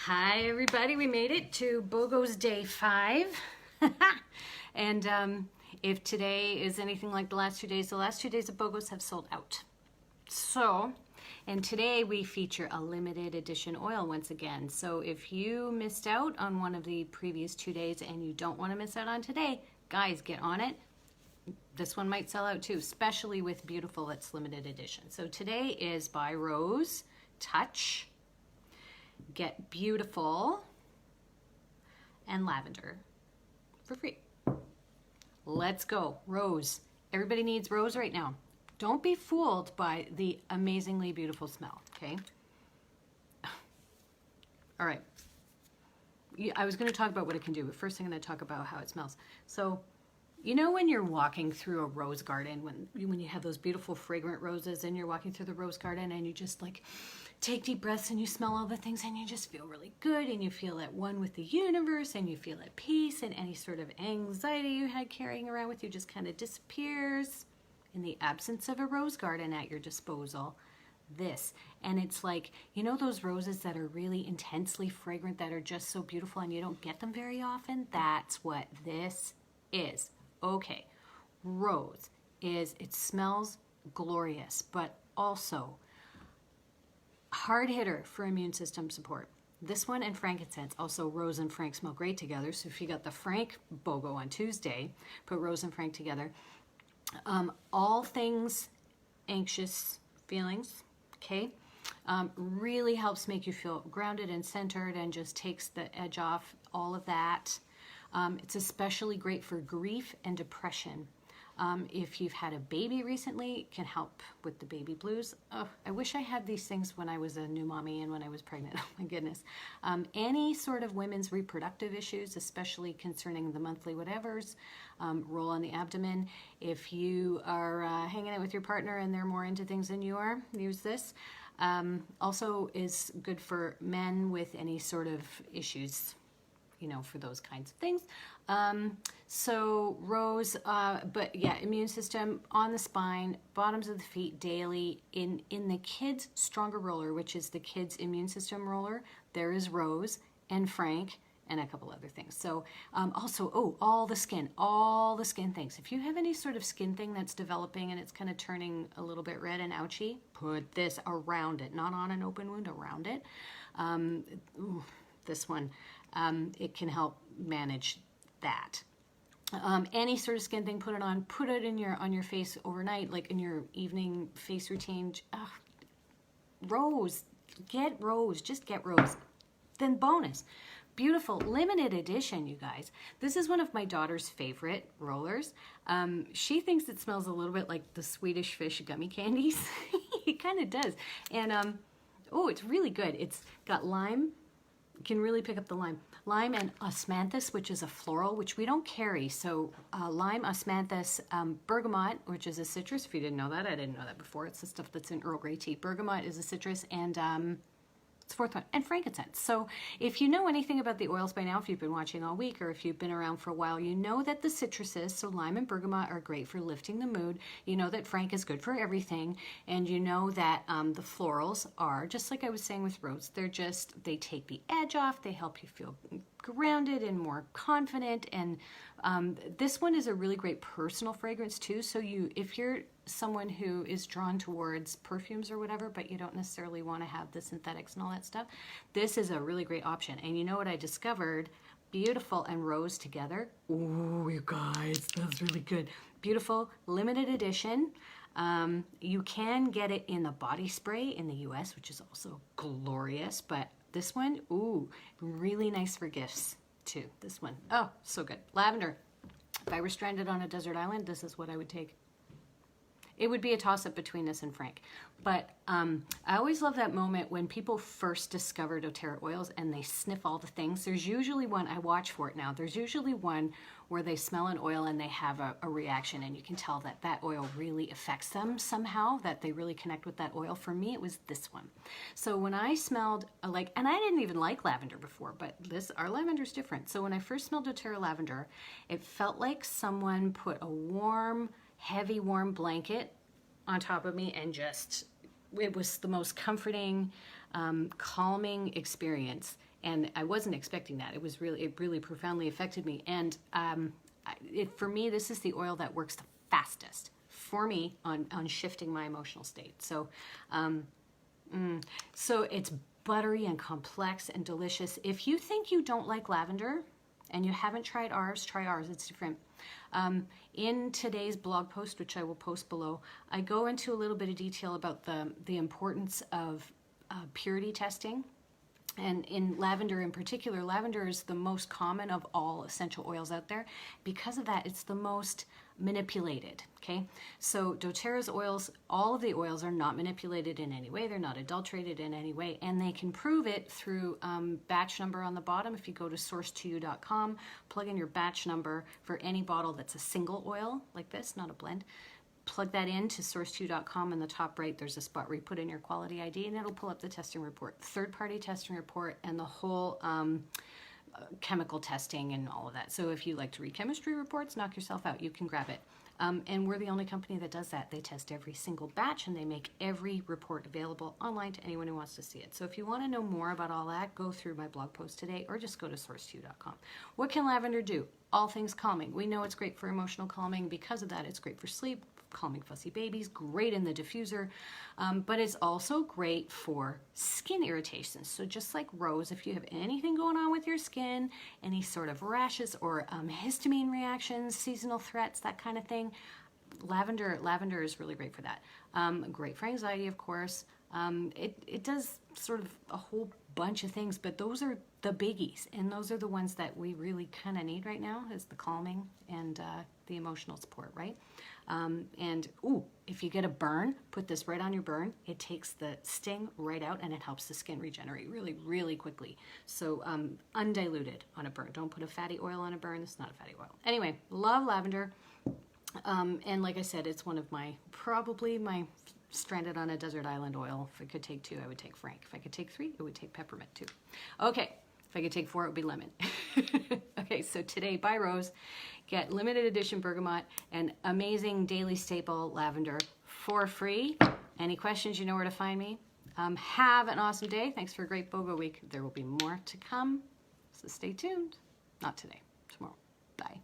Hi everybody, we made it to BOGOs day 5. And if today is anything like the last 2 days, the last 2 days of BOGOs have sold out. And today we feature a limited edition oil once again. So if you missed out on one of the previous 2 days and you don't want to miss out on today, guys, get on it. This one might sell out too, especially with Beautiful that's limited edition. So today is by Rose Touch. Get Beautiful and Lavender for free. Let's go. Rose. Everybody needs rose right now. Don't be fooled by the amazingly beautiful smell, okay? All right. I was going to talk about what it can do, but first I'm going to talk about how it smells. So, you know when you're walking through a rose garden, when you have those beautiful fragrant roses and you're walking through the rose garden and you just like take deep breaths and you smell all the things and you just feel really good and you feel at one with the universe and you feel at peace and any sort of anxiety you had carrying around with you just kind of disappears in the absence of a rose garden at your disposal. And it's like, you know those roses that are really intensely fragrant that are just so beautiful and you don't get them very often? That's what this is. Okay, rose it smells glorious, but also hard hitter for immune system support. This one and frankincense. Also, rose and frank smell great together. So if you got the frank BOGO on Tuesday, put rose and frank together. All things anxious feelings, okay? Really helps make you feel grounded and centered and just takes the edge off all of that. It's especially great for grief and depression. If you've had a baby recently, it can help with the baby blues. Oh, I wish I had these things when I was a new mommy and when I was pregnant. Oh my goodness. Any sort of women's reproductive issues, especially concerning the monthly whatevers, roll on the abdomen. If you are hanging out with your partner and they're more into things than you are, use this. Also is good for men with any sort of issues, you know, for those kinds of things. So rose, but yeah, immune system on the spine, bottoms of the feet daily. In the kids' stronger roller, which is the kids' immune system roller, there is rose and frank and a couple other things. So also, all the skin things. If you have any sort of skin thing that's developing and it's kind of turning a little bit red and ouchy, put this around it, not on an open wound, around it. This one, it can help manage that. Any sort of skin thing, put it on your face overnight, like in your evening face routine. Rose, just get rose. Then bonus, Beautiful limited edition, you guys. This is one of my daughter's favorite rollers. She thinks it smells a little bit like the Swedish Fish gummy candies. It kind of does. And it's really good. It's got lime. You can really pick up the lime. Lime and osmanthus, which is a floral, which we don't carry. So lime, osmanthus, bergamot, which is a citrus. If you didn't know that, I didn't know that before. It's the stuff that's in Earl Grey tea. Bergamot is a citrus, and it's the fourth one, and frankincense. So if you know anything about the oils by now, if you've been watching all week or if you've been around for a while, you know that the citruses, so lime and bergamot, are great for lifting the mood. You know that frank is good for everything. And you know that the florals are, just like I was saying with rose, they take the edge off. They help you feel grounded and more confident. And this one is a really great personal fragrance too. So if you're someone who is drawn towards perfumes or whatever, but you don't necessarily want to have the synthetics and all that stuff, this is a really great option. And you know what I discovered? Beautiful and rose together. Ooh, you guys, that's really good. Beautiful, limited edition. You can get it in the body spray in the US, which is also glorious, but this one, really nice for gifts too. This one, so good. Lavender. If I were stranded on a desert island, this is what I would take. It would be a toss-up between this and frank. But I always love that moment when people first discover doTERRA oils and they sniff all the things. There's usually one, I watch for it now, there's usually one where they smell an oil and they have a reaction, and you can tell that that oil really affects them somehow, that they really connect with that oil. For me, it was this one. So when I smelled, and I didn't even like lavender before, but our lavender's different. So when I first smelled doTERRA lavender, it felt like someone put a heavy warm blanket on top of me and it was the most comforting, calming experience. And I wasn't expecting that. It really profoundly affected me. And for me, this is the oil that works the fastest for me on shifting my emotional state. So, so it's buttery and complex and delicious. If you think you don't like lavender and you haven't tried ours, try ours. It's different. In today's blog post, which I will post below, I go into a little bit of detail about the importance of purity testing. And in lavender in particular, lavender is the most common of all essential oils out there. Because of that, it's the most manipulated, okay? So doTERRA's oils, all of the oils are not manipulated in any way. They're not adulterated in any way. And they can prove it through batch number on the bottom. If you go to source2u.com, plug in your batch number for any bottle that's a single oil like this, not a blend. Plug that into source2u.com. In the top right, there's a spot where you put in your quality ID, and it'll pull up the testing report, third-party testing report, and the whole chemical testing and all of that. So if you like to read chemistry reports, knock yourself out. You can grab it. And we're the only company that does that. They test every single batch, and they make every report available online to anyone who wants to see it. So if you want to know more about all that, go through my blog post today, or just go to source2u.com. What can lavender do? All things calming. We know it's great for emotional calming. Because of that, it's great for sleep, calming fussy babies, great in the diffuser, but it's also great for skin irritations. So just like rose, if you have anything going on with your skin, any sort of rashes or histamine reactions, seasonal threats, that kind of thing, lavender is really great for that. Great for anxiety, of course. It does sort of a whole bunch of things, but those are the biggies, and those are the ones that we really kind of need right now, is the calming and the emotional support, right? And if you get a burn, put this right on your burn. It takes the sting right out, and it helps the skin regenerate really, really quickly. So undiluted on a burn. Don't put a fatty oil on a burn. This is not a fatty oil. Anyway, love lavender. And like I said, it's one of probably my stranded on a desert island oil. If I could take 2, I would take Frank. If I could take 3, I would take peppermint too. Okay, if I could take 4, it would be lemon. Okay, so today by Rose, get limited edition bergamot and amazing daily staple lavender for free. Any questions, you know where to find me. Have an awesome day. Thanks for a great BOGO week. There will be more to come, so stay tuned. Not today, tomorrow. Bye.